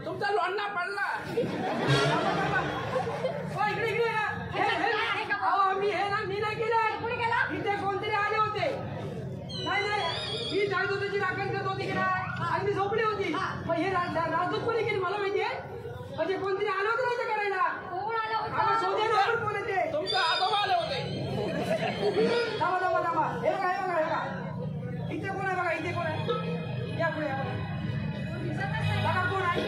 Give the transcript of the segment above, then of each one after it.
तुमचा लोणा पडला मी नाही केलं इथे कोणतरी आले होते नाही ही जागृतीची राखण करत होती की नाही आणि मी झोपली होती पण हे राजदूत कोणी केली मला माहितीये म्हणजे कोणतरी आलं होतं नाही करायला कोण येते तुमचा आजोबा आले होते थांबा हे बघा इथे कोण आहे बघा इथे कोण आहे या पुढे बघा कोण आहे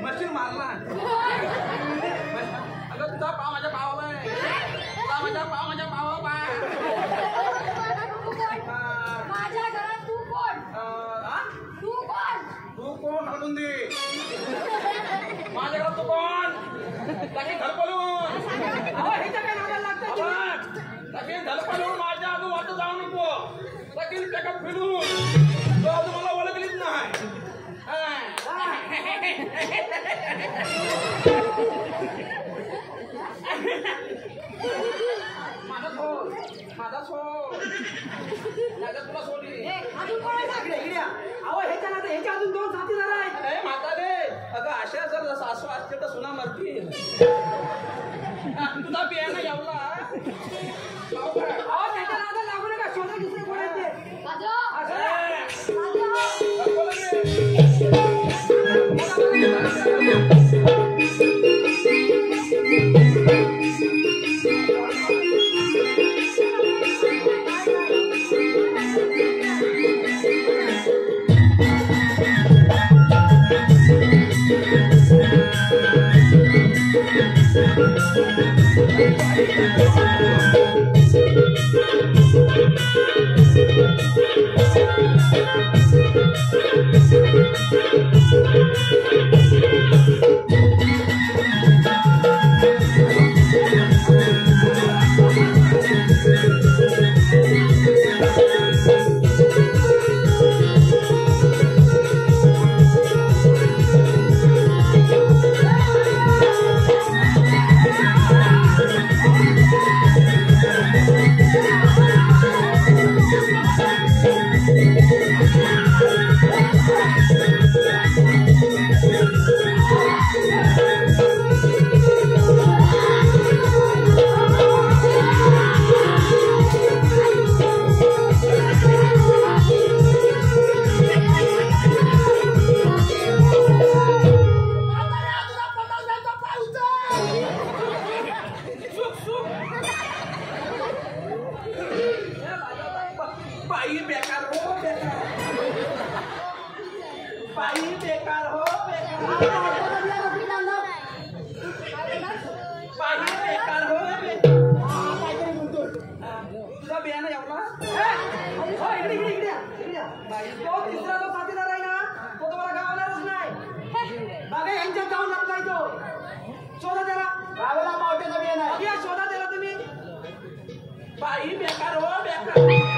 मशीन मारला अगं तुझा पाव माझ्या पावाला माझ्या पावा माझ्या घरात तू कोण तू कोण हटून दे माझ्या घरात तू कोण टाकी धडपलून टाकी धडपलून माझ्या अजून वाटत जाऊ नको टाकी टाकत फिरून तो अजून मला ओळखलीच नाही माझा सोड तुला सोडली ह्याच्या अजून दोन साथीदार आहेत म्हातारे अगं अशा जर सासू असते तर सुना मरतील तुझा बियाणा एवढा त्याच्या नादाला लागू नका शोधा दुसरे कोण आहेत बाई बेकार हो बेकार बाई बेकार हो तुझा बियाणं एवढा इकडे इकडे इकडे इकडे तो तिसरा जो साथीदार आहे ना तो तुम्हाला गावालाच नाही बघा यांच्यात जाऊन लागलाय तो शोधा त्याला गावाला मावट्याचा बियाणं आहे या शोधा त्याला तुम्ही बाई बेकार हो बेकार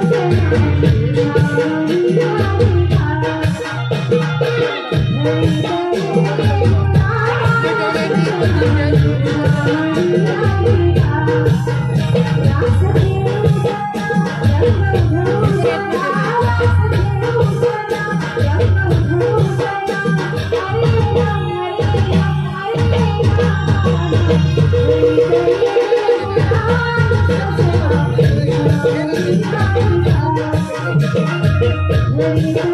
Thank you. Thank you.